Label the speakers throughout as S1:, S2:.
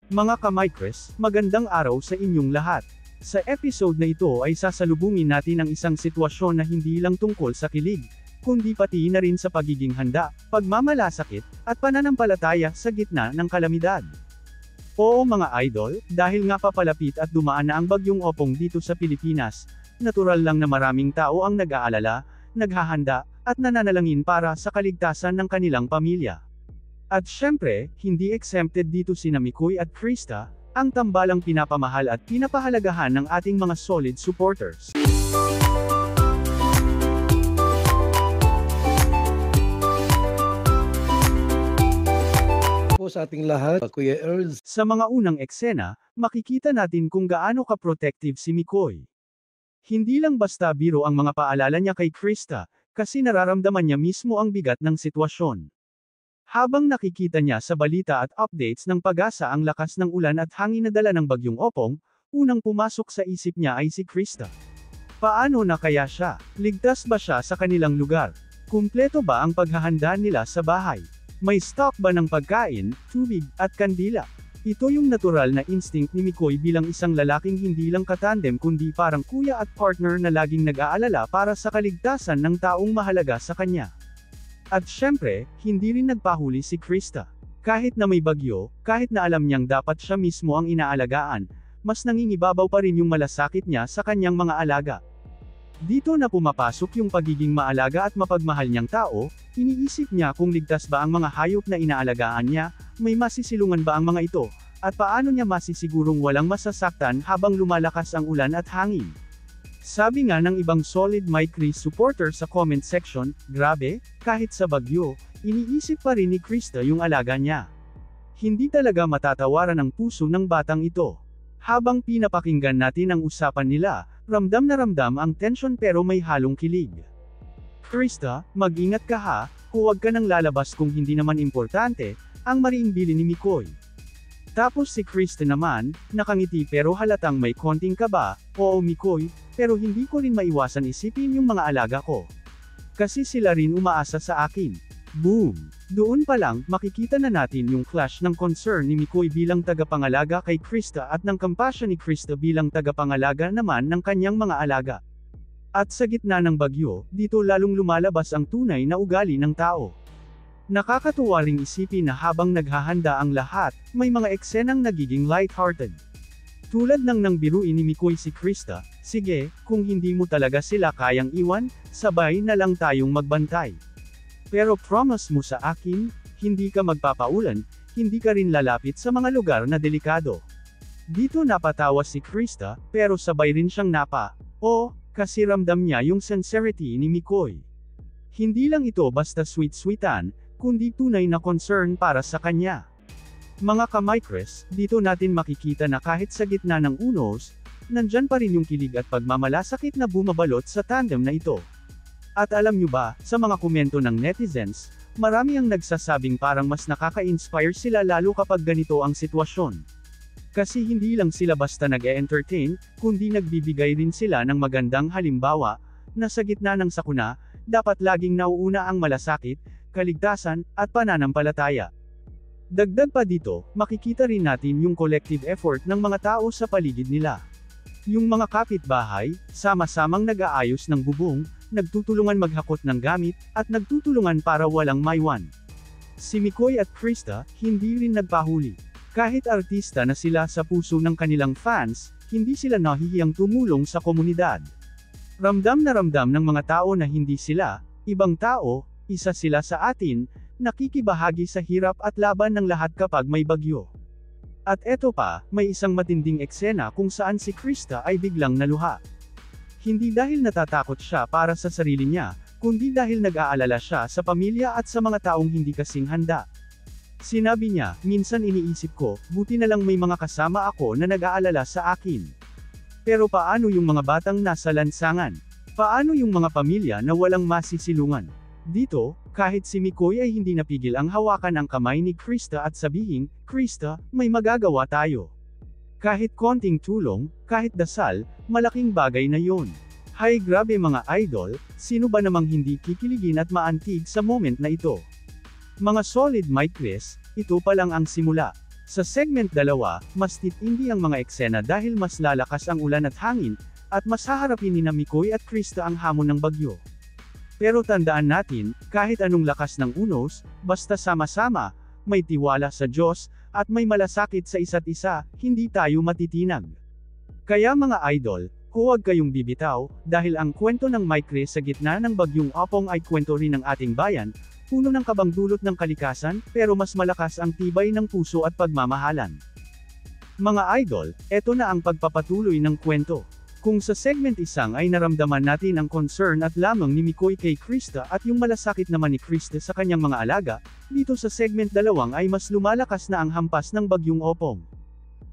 S1: Mga ka-Micres, magandang araw sa inyong lahat. Sa episode na ito ay sasalubungin natin ang isang sitwasyon na hindi lang tungkol sa kilig, kundi pati na rin sa pagiging handa, pagmamalasakit, at pananampalataya sa gitna ng kalamidad. Oo mga idol, dahil nga papalapit at dumaan na ang bagyong Opong dito sa Pilipinas, natural lang na maraming tao ang nag-aalala, naghahanda, at nananalangin para sa kaligtasan ng kanilang pamilya. At syempre, hindi exempted dito sina Mikoy at Krista, ang tambalang pinapamahal at pinapahalagahan ng ating mga solid supporters.
S2: Po sa ating lahat, Kuya Earls.
S1: Sa mga unang eksena, makikita natin kung gaano ka-protective si Mikoy. Hindi lang basta biro ang mga paalala niya kay Krista, kasi nararamdaman niya mismo ang bigat ng sitwasyon. Habang nakikita niya sa balita at updates ng Pag-asa ang lakas ng ulan at hangin na dala ng bagyong Opong, unang pumasok sa isip niya ay si Krista. Paano na kaya siya? Ligtas ba siya sa kanilang lugar? Kumpleto ba ang paghahanda nila sa bahay? May stock ba ng pagkain, tubig, at kandila? Ito yung natural na instinct ni Mikoy bilang isang lalaking hindi lang katandem kundi parang kuya at partner na laging nag-aalala para sa kaligtasan ng taong mahalaga sa kanya. At syempre, hindi rin nagpahuli si Krista. Kahit na may bagyo, kahit na alam niyang dapat siya mismo ang inaalagaan, mas nangingibabaw pa rin yung malasakit niya sa kanyang mga alaga. Dito na pumapasok yung pagiging maalaga at mapagmahal niyang tao, iniisip niya kung ligtas ba ang mga hayop na inaalagaan niya, may masisilungan ba ang mga ito, at paano niya masisigurong walang masasaktan habang lumalakas ang ulan at hangin. Sabi nga ng ibang solid Micres supporter sa comment section, grabe, kahit sa bagyo, iniisip pa rin ni Krista yung alaga niya. Hindi talaga matatawaran ang puso ng batang ito. Habang pinapakinggan natin ang usapan nila, ramdam na ramdam ang tension pero may halong kilig. Krista, mag-ingat ka ha, huwag ka nang lalabas kung hindi naman importante, ang mariing bili ni Mikoy. Tapos si Krista naman, nakangiti pero halatang may konting kaba, oo Mikoy, pero hindi ko rin maiwasan isipin yung mga alaga ko. Kasi sila rin umaasa sa akin. Boom! Doon pa lang, makikita na natin yung clash ng concern ni Mikoy bilang tagapangalaga kay Krista at ng compassion ni Krista bilang tagapangalaga naman ng kanyang mga alaga. At sa gitna ng bagyo, dito lalong lumalabas ang tunay na ugali ng tao. Nakakatuwa ring isipin na habang naghahanda ang lahat, may mga eksenang nagiging lighthearted. Tulad ng nang biruin ni Mikoy si Krista, sige, kung hindi mo talaga sila kayang iwan, sabay na lang tayong magbantay. Pero promise mo sa akin, hindi ka magpapaulan, hindi ka rin lalapit sa mga lugar na delikado. Dito napatawa si Krista, pero sabay rin siyang kasi ramdam niya yung sincerity ni Mikoy. Hindi lang ito basta sweet-sweetan, kundi tunay na concern para sa kanya. Mga ka-Micres, dito natin makikita na kahit sa gitna ng unos, nandyan pa rin yung kilig at pagmamalasakit na bumabalot sa tandem na ito. At alam nyo ba, sa mga komento ng netizens, marami ang nagsasabing parang mas nakaka-inspire sila lalo kapag ganito ang sitwasyon. Kasi hindi lang sila basta nag-e-entertain, kundi nagbibigay rin sila ng magandang halimbawa, na sa gitna ng sakuna, dapat laging nauuna ang malasakit, kaligtasan, at pananampalataya. Dagdag pa dito, makikita rin natin yung collective effort ng mga tao sa paligid nila. Yung mga kapitbahay, sama-samang nag-aayos ng bubong, nagtutulungan maghakot ng gamit, at nagtutulungan para walang maiwan. Si Mikoy at Krista, hindi rin nagpahuli. Kahit artista na sila sa puso ng kanilang fans, hindi sila nahihiyang tumulong sa komunidad. Ramdam na ramdam ng mga tao na hindi sila, ibang tao, isa sila sa atin, nakikibahagi sa hirap at laban ng lahat kapag may bagyo. At eto pa, may isang matinding eksena kung saan si Krista ay biglang naluha. Hindi dahil natatakot siya para sa sarili niya, kundi dahil nag-aalala siya sa pamilya at sa mga taong hindi kasing handa. Sinabi niya, minsan iniisip ko, buti na lang may mga kasama ako na nag-aalala sa akin. Pero paano yung mga batang nasa lansangan? Paano yung mga pamilya na walang masisilungan? Dito, kahit si Mikoy ay hindi napigil ang hawakan ang kamay ni Krista at sabihin, Krista, may magagawa tayo. Kahit konting tulong, kahit dasal, malaking bagay na yon. Hay grabe mga idol, sino ba namang hindi kikiligin at maantig sa moment na ito? Mga solid Micres, ito pa lang ang simula. Sa segment 2, mas titindi ang mga eksena dahil mas lalakas ang ulan at hangin, at mas haharapin ni Mikoy at Krista ang hamon ng bagyo. Pero tandaan natin, kahit anong lakas ng unos, basta sama-sama, may tiwala sa Diyos, at may malasakit sa isa't isa, hindi tayo matitinag. Kaya mga idol, huwag kayong bibitaw, dahil ang kwento ng Mike Chris sa gitna ng bagyong Opong ay kwento rin ng ating bayan, puno ng kabang dulot ng kalikasan, pero mas malakas ang tibay ng puso at pagmamahalan. Mga idol, eto na ang pagpapatuloy ng kwento. Kung sa segment 1 ay naramdaman natin ang concern at lamang ni Mikoy kay Krista at yung malasakit naman ni Krista sa kanyang mga alaga, dito sa segment 2 ay mas lumalakas na ang hampas ng bagyong Opong.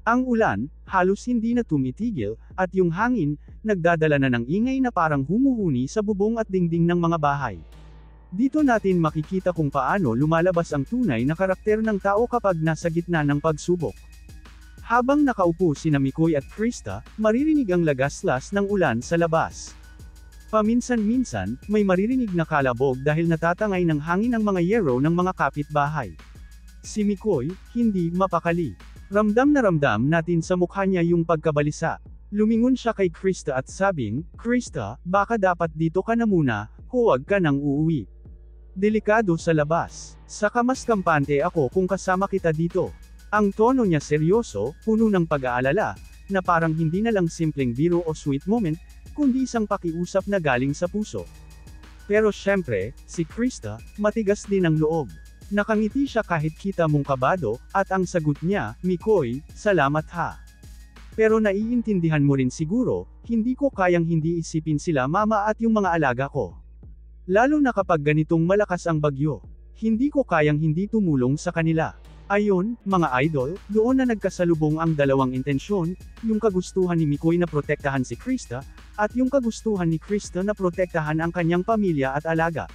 S1: Ang ulan, halos hindi na tumitigil, at yung hangin, nagdadala na ng ingay na parang humuhuni sa bubong at dingding ng mga bahay. Dito natin makikita kung paano lumalabas ang tunay na karakter ng tao kapag nasa gitna ng pagsubok. Habang nakaupo sina Mikoy at Krista, maririnig ang lagaslas ng ulan sa labas. Paminsan-minsan, may maririnig na kalabog dahil natatangay ng hangin ang mga yero ng mga kapitbahay. Si Mikoy, hindi mapakali. Ramdam na ramdam natin sa mukha niya yung pagkabalisa. Lumingon siya kay Krista at sabing, "Krista, baka dapat dito ka na muna, huwag ka nang uuwi. Delikado sa labas. Saka mas kampante ako kung kasama kita dito." Ang tono niya seryoso, puno ng pag-aalala, na parang hindi na lang simpleng biro o sweet moment, kundi isang pakiusap na galing sa puso. Pero syempre, si Krista, matigas din ang loob. Nakangiti siya kahit kita mong kabado, at ang sagot niya, "Mikoy, salamat ha. Pero naiintindihan mo rin siguro, hindi ko kayang hindi isipin sila mama at yung mga alaga ko. Lalo na kapag ganitong malakas ang bagyo. Hindi ko kayang hindi tumulong sa kanila." Ayon, mga idol, doon na nagkasalubong ang dalawang intensyon, yung kagustuhan ni Mikoy na protektahan si Krista, at yung kagustuhan ni Krista na protektahan ang kanyang pamilya at alaga.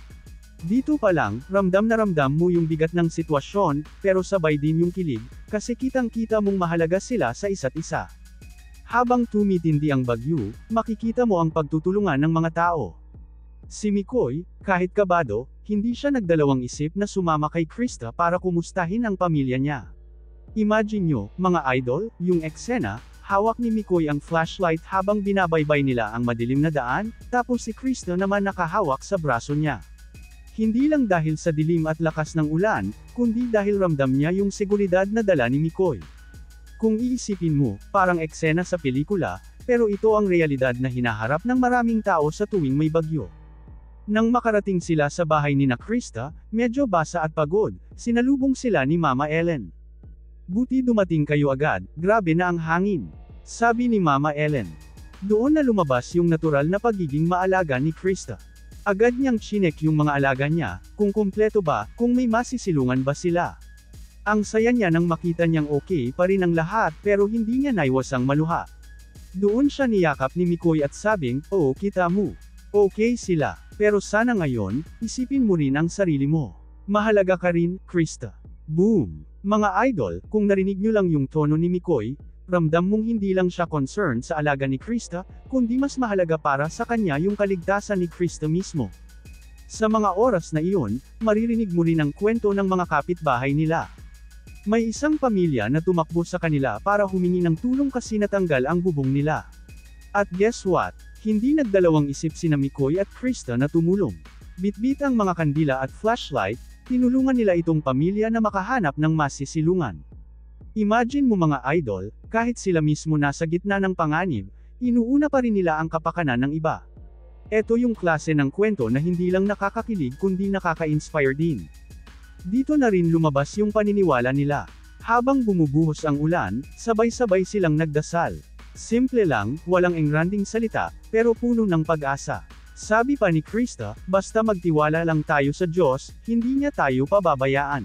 S1: Dito pa lang, ramdam na ramdam mo yung bigat ng sitwasyon, pero sabay din yung kilig, kasi kitang-kita mong mahalaga sila sa isa't isa. Habang tumitindi ang bagyo, makikita mo ang pagtutulungan ng mga tao. Si Mikoy, kahit kabado, hindi siya nagdalawang isip na sumama kay Krista para kumustahin ang pamilya niya. Imagine nyo, mga idol, yung eksena, hawak ni Mikoy ang flashlight habang binabaybay nila ang madilim na daan, tapos si Krista naman nakahawak sa braso niya. Hindi lang dahil sa dilim at lakas ng ulan, kundi dahil ramdam niya yung seguridad na dala ni Mikoy. Kung iisipin mo, parang eksena sa pelikula, pero ito ang realidad na hinaharap ng maraming tao sa tuwing may bagyo. Nang makarating sila sa bahay ni Krista, medyo basa at pagod, sinalubong sila ni Mama Ellen. "Buti dumating kayo agad, grabe na ang hangin," sabi ni Mama Ellen. Doon na lumabas yung natural na pagiging maalaga ni Krista. Agad niyang chinek yung mga alaga niya, kung kumpleto ba, kung may masisilungan ba sila. Ang saya niya nang makita niyang okay pa rin ang lahat pero hindi niya naiwasang maluha. Doon siya niyakap ni Mikoy at sabing, "Oo, kita mo. Okay sila. Pero sana ngayon, isipin mo rin ang sarili mo. Mahalaga ka rin, Krista." Boom! Mga idol, kung narinig nyo lang yung tono ni Mikoy, ramdam mong hindi lang siya concerned sa alaga ni Krista, kundi mas mahalaga para sa kanya yung kaligtasan ni Krista mismo. Sa mga oras na iyon, maririnig mo rin ang kwento ng mga kapitbahay nila. May isang pamilya na tumakbo sa kanila para humingi ng tulong kasi natanggal ang bubong nila. At guess what? Hindi nagdalawang isip sina Mikoy at Krista na tumulong. Bitbit ang mga kandila at flashlight, tinulungan nila itong pamilya na makahanap ng masisilungan. Imagine mo mga idol, kahit sila mismo nasa gitna ng panganib, inuuna pa rin nila ang kapakanan ng iba. Ito yung klase ng kwento na hindi lang nakakakilig kundi nakaka-inspire din. Dito na rin lumabas yung paniniwala nila. Habang bumubuhos ang ulan, sabay-sabay silang nagdasal. Simple lang, walang engranding salita, pero puno ng pag-asa. Sabi pa ni Krista, basta magtiwala lang tayo sa Diyos, hindi niya tayo pababayaan.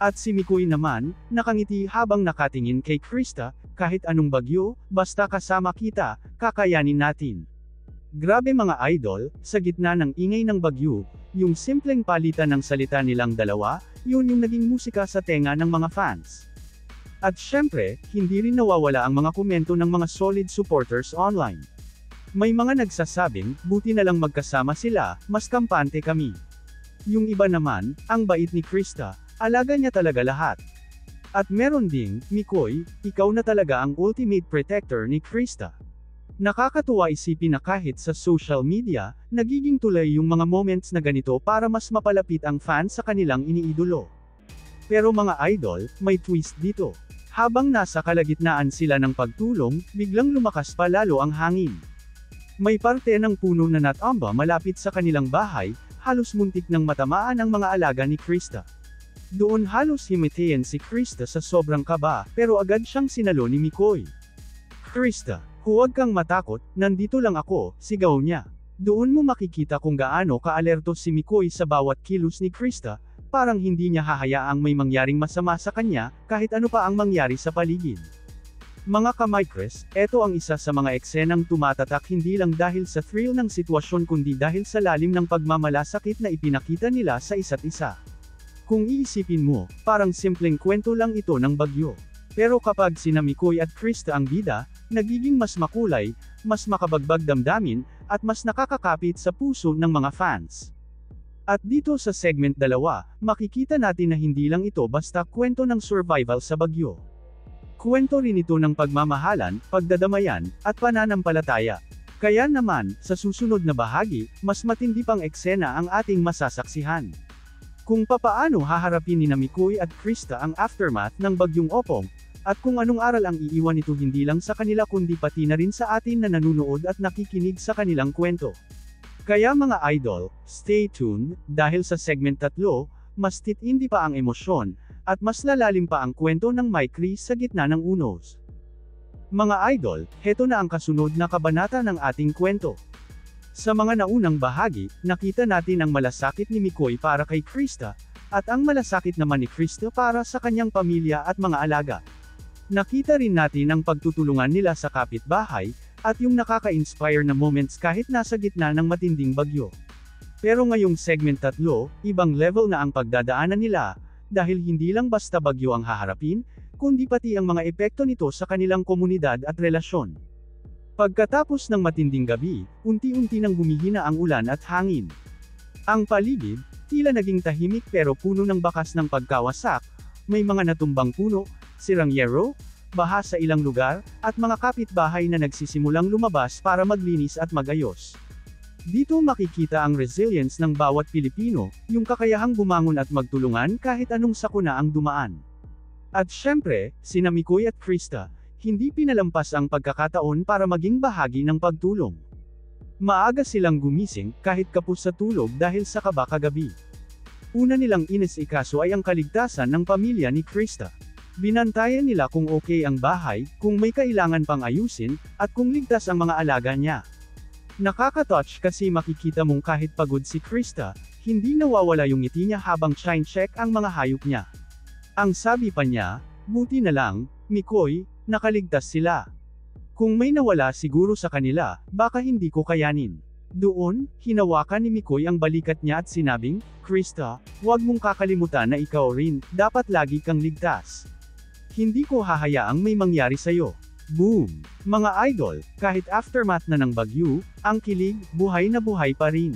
S1: At si Mikoy naman, nakangiti habang nakatingin kay Krista, kahit anong bagyo, basta kasama kita, kakayanin natin. Grabe mga idol, sa gitna ng ingay ng bagyo, yung simpleng palitan ng salita nilang dalawa, yun yung naging musika sa tenga ng mga fans. At syempre, hindi rin nawawala ang mga komento ng mga solid supporters online. May mga nagsasabing, buti na lang magkasama sila, mas kampante kami. Yung iba naman, ang bait ni Krista, alaga niya talaga lahat. At meron ding, Mikoy, ikaw na talaga ang ultimate protector ni Krista. Nakakatuwa isipin na kahit sa social media, nagiging tuloy yung mga moments na ganito para mas mapalapit ang fans sa kanilang iniidolo. Pero mga idol, may twist dito. Habang nasa kalagitnaan sila ng pagtulong, biglang lumakas pa lalo ang hangin. May parte ng puno na natamba malapit sa kanilang bahay, halos muntik ng matamaan ang mga alaga ni Krista. Doon halos himatayan si Krista sa sobrang kaba, pero agad siyang sinalo ni Mikoy. Krista, huwag kang matakot, nandito lang ako, sigaw niya. Doon mo makikita kung gaano ka-alerto si Mikoy sa bawat kilos ni Krista, parang hindi niya hahayaang may mangyaring masama sa kanya, kahit ano pa ang mangyari sa paligid. Mga kamikres, eto ang isa sa mga eksenang tumatatak hindi lang dahil sa thrill ng sitwasyon kundi dahil sa lalim ng pagmamalasakit na ipinakita nila sa isa't isa. Kung iisipin mo, parang simpleng kwento lang ito ng bagyo. Pero kapag sina Mikoy at Krista ang bida, nagiging mas makulay, mas makabagbag damdamin, at mas nakakakapit sa puso ng mga fans. At dito sa segment 2, makikita natin na hindi lang ito basta kwento ng survival sa bagyo. Kwento rin ito ng pagmamahalan, pagdadamayan, at pananampalataya. Kaya naman, sa susunod na bahagi, mas matindi pang eksena ang ating masasaksihan. Kung papaano haharapin ni Mikoy at Krista ang aftermath ng bagyong Opong, at kung anong aral ang iiwan nito hindi lang sa kanila kundi pati na rin sa atin na nanunood at nakikinig sa kanilang kwento. Kaya mga idol, stay tuned, dahil sa segment 3, mas titindi pa ang emosyon, at mas lalalim pa ang kwento ng Mike Chris sa gitna ng unos. Mga idol, heto na ang kasunod na kabanata ng ating kwento. Sa mga naunang bahagi, nakita natin ang malasakit ni Mikoy para kay Krista, at ang malasakit naman ni Krista para sa kanyang pamilya at mga alaga. Nakita rin natin ang pagtutulungan nila sa kapitbahay, at yung nakaka-inspire na moments kahit nasa gitna ng matinding bagyo. Pero ngayong segment 3, ibang level na ang pagdadaanan nila, dahil hindi lang basta bagyo ang haharapin, kundi pati ang mga epekto nito sa kanilang komunidad at relasyon. Pagkatapos ng matinding gabi, unti-unti nang humihina ang ulan at hangin. Ang paligid, tila naging tahimik pero puno ng bakas ng pagkawasak, may mga natumbang puno, sirang yero, baha sa ilang lugar, at mga kapitbahay na nagsisimulang lumabas para maglinis at magayos. Dito makikita ang resilience ng bawat Pilipino, yung kakayahang bumangon at magtulungan kahit anong sakuna ang dumaan. At syempre, sina Mikoy at Krista, hindi pinalampas ang pagkakataon para maging bahagi ng pagtulong. Maaga silang gumising, kahit kapos sa tulog dahil sa kaba kagabi. Una nilang inisikaso ay ang kaligtasan ng pamilya ni Krista. Binantayan nila kung okay ang bahay, kung may kailangan pang ayusin, at kung ligtas ang mga alaga niya. Nakaka-touch kasi makikita mong kahit pagod si Krista, hindi nawawala yung ngiti niya habang chine-check ang mga hayop niya. Ang sabi pa niya, buti na lang, Mikoy, nakaligtas sila. Kung may nawala siguro sa kanila, baka hindi ko kayanin. Doon, hinawakan ni Mikoy ang balikat niya at sinabing, Krista, huwag mong kakalimutan na ikaw rin, dapat lagi kang ligtas. Hindi ko hahayaang may mangyari sa'yo. Boom! Mga idol, kahit aftermath na ng bagyo, ang kilig, buhay na buhay pa rin.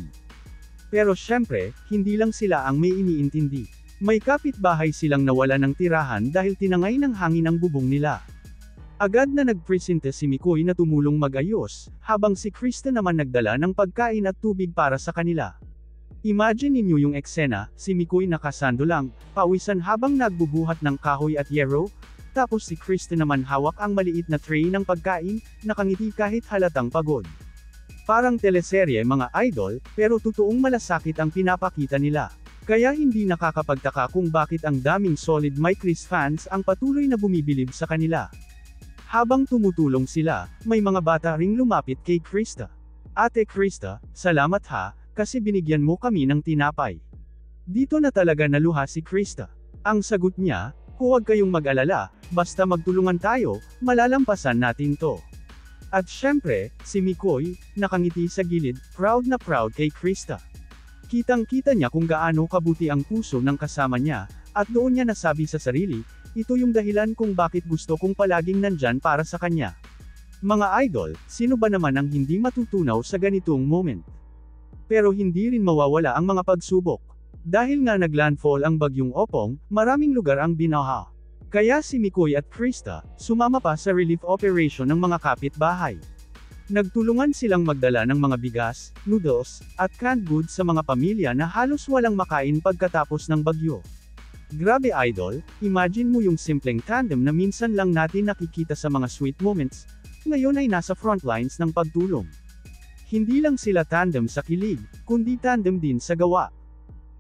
S1: Pero syempre, hindi lang sila ang may iniintindi. May kapitbahay silang nawala ng tirahan dahil tinangay ng hangin ang bubong nila. Agad na nagpresente si Mikoy na tumulong mag-ayos, habang si Krista naman nagdala ng pagkain at tubig para sa kanila. Imagine ninyo yung eksena, si Mikoy nakasando lang, pawisan habang nagbubuhat ng kahoy at yero, tapos si Krista naman hawak ang maliit na tray ng pagkain, nakangiti kahit halatang pagod. Parang teleserye mga idol, pero totoong malasakit ang pinapakita nila. Kaya hindi nakakapagtaka kung bakit ang daming solid Mike Chris fans ang patuloy na bumibilib sa kanila. Habang tumutulong sila, may mga bata ring lumapit kay Krista. Ate Krista, salamat ha, kasi binigyan mo kami ng tinapay. Dito na talaga naluha si Krista. Ang sagot niya, huwag kayong mag-alala, basta magtulungan tayo, malalampasan natin to. At syempre, si Mikoy, nakangiti sa gilid, proud na proud kay Krista. Kitang-kita niya kung gaano kabuti ang puso ng kasama niya, at doon niya nasabi sa sarili, ito yung dahilan kung bakit gusto kong palaging nandyan para sa kanya. Mga idol, sino ba naman ang hindi matutunaw sa ganitong moment? Pero hindi rin mawawala ang mga pagsubok. Dahil nga naglandfall ang bagyong Opong, maraming lugar ang binaha. Kaya si Mikoy at Krista, sumama pa sa relief operation ng mga kapitbahay. Nagtulungan silang magdala ng mga bigas, noodles, at canned goods sa mga pamilya na halos walang makain pagkatapos ng bagyo. Grabe idol, imagine mo yung simpleng tandem na minsan lang natin nakikita sa mga sweet moments, ngayon ay nasa front lines ng pagtulong. Hindi lang sila tandem sa kilig, kundi tandem din sa gawa.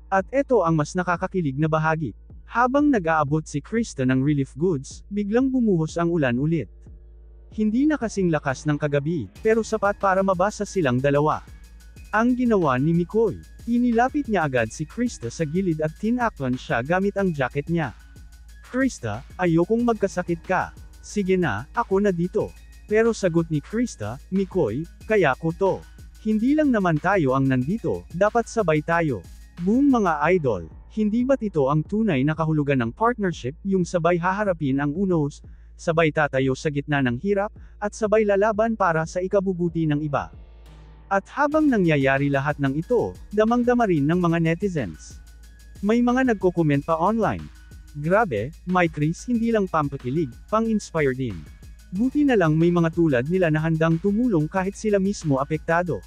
S1: At eto ang mas nakakakilig na bahagi. Habang nag-aabot si Krista ng relief goods, biglang bumuhos ang ulan ulit. Hindi na kasing lakas ng kagabi, pero sapat para mabasa silang dalawa. Ang ginawa ni Mikoy, inilapit niya agad si Krista sa gilid at tinakpan siya gamit ang jacket niya. Krista, ayokong magkasakit ka. Sige na, ako na dito. Pero sagot ni Krista, Mikoy, kaya ko to. Hindi lang naman tayo ang nandito, dapat sabay tayo. Boom mga idol, hindi ba't ito ang tunay na kahulugan ng partnership, yung sabay haharapin ang unos, sabay tatayo sa gitna ng hirap, at sabay lalaban para sa ikabubuti ng iba. At habang nangyayari lahat ng ito, damang-dama rin ng mga netizens. May mga nagko-comment pa online. Grabe, my Chris hindi lang pampakilig, pang-inspire din. Buti na lang may mga tulad nila na handang tumulong kahit sila mismo apektado.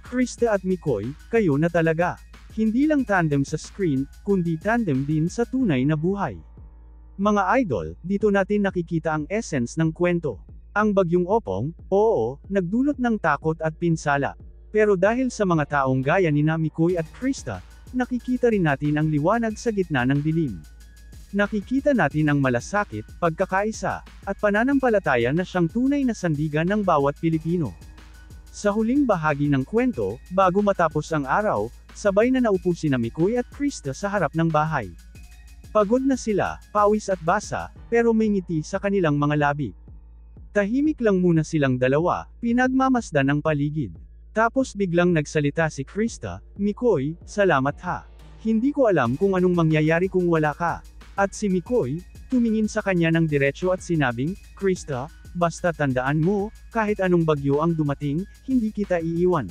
S1: Krista at Mikoy, kayo na talaga. Hindi lang tandem sa screen, kundi tandem din sa tunay na buhay. Mga idol, dito natin nakikita ang essence ng kwento. Ang bagyong Opong, oo, nagdulot ng takot at pinsala. Pero dahil sa mga taong gaya ni Mikoy at Krista, nakikita rin natin ang liwanag sa gitna ng dilim. Nakikita natin ang malasakit, pagkakaisa, at pananampalataya na siyang tunay na sandigan ng bawat Pilipino. Sa huling bahagi ng kwento, bago matapos ang araw, sabay na naupo sina Mikoy at Krista sa harap ng bahay. Pagod na sila, pawis at basa, pero may ngiti sa kanilang mga labi. Tahimik lang muna silang dalawa, pinagmamasdan ang paligid. Tapos biglang nagsalita si Krista, Mikoy, salamat ha. Hindi ko alam kung anong mangyayari kung wala ka. At si Mikoy, tumingin sa kanya ng diretso at sinabing, Krista, basta tandaan mo, kahit anong bagyo ang dumating, hindi kita iiwan.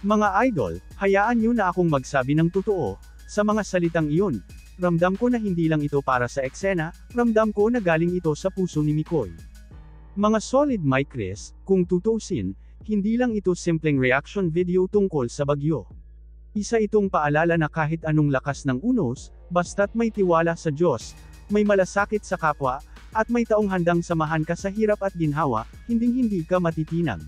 S1: Mga idol, hayaan niyo na akong magsabi ng totoo, sa mga salitang iyon. Ramdam ko na hindi lang ito para sa eksena, ramdam ko na galing ito sa puso ni Mikoy. Mga solid my Chris, kung tutuusin, hindi lang ito simpleng reaction video tungkol sa bagyo. Isa itong paalala na kahit anong lakas ng unos, basta't may tiwala sa Diyos, may malasakit sa kapwa, at may taong handang samahan ka sa hirap at ginhawa, hinding-hindi ka matitinag.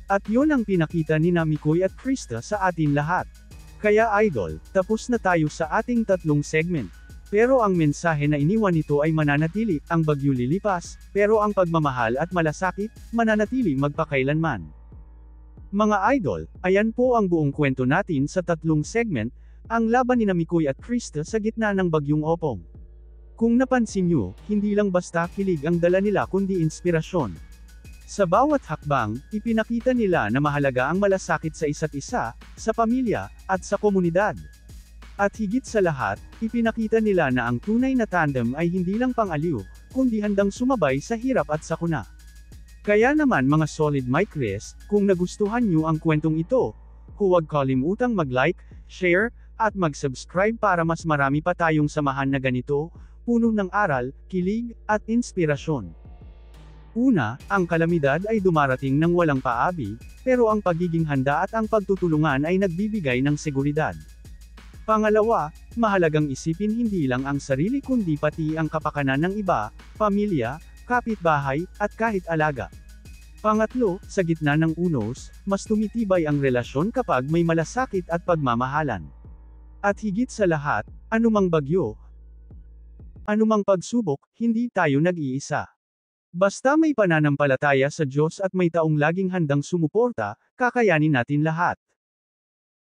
S1: At yon ang pinakita ni Mikoy at Krista sa atin lahat. Kaya idol, tapos na tayo sa ating tatlong segment. Pero ang mensahe na iniwan nito ay mananatili, ang bagyo lilipas, pero ang pagmamahal at malasakit, mananatili magpakailanman. Mga idol, ayan po ang buong kwento natin sa tatlong segment, ang laban ni Mikoy at Krista sa gitna ng bagyong Opong. Kung napansin nyo, hindi lang basta kilig ang dala nila kundi inspirasyon. Sa bawat hakbang, ipinakita nila na mahalaga ang malasakit sa isa't isa, sa pamilya, at sa komunidad. At higit sa lahat, ipinakita nila na ang tunay na tandem ay hindi lang pang-aliw, kundi handang sumabay sa hirap at sakuna. Kaya naman mga solid my Chris, kung nagustuhan nyo ang kwentong ito, huwag kalimutang mag-like, share, at mag-subscribe para mas marami pa tayong samahan na ganito, puno ng aral, kilig, at inspirasyon. Una, ang kalamidad ay dumarating ng walang paabi, pero ang pagiging handa at ang pagtutulungan ay nagbibigay ng seguridad. Pangalawa, mahalagang isipin hindi lang ang sarili kundi pati ang kapakanan ng iba, pamilya, kapitbahay, at kahit alaga. Pangatlo, sa gitna ng unos, mas tumitibay ang relasyon kapag may malasakit at pagmamahalan. At higit sa lahat, anumang bagyo, anumang pagsubok, hindi tayo nag-iisa. Basta may pananampalataya sa Diyos at may taong laging handang sumuporta, kakayanin natin lahat.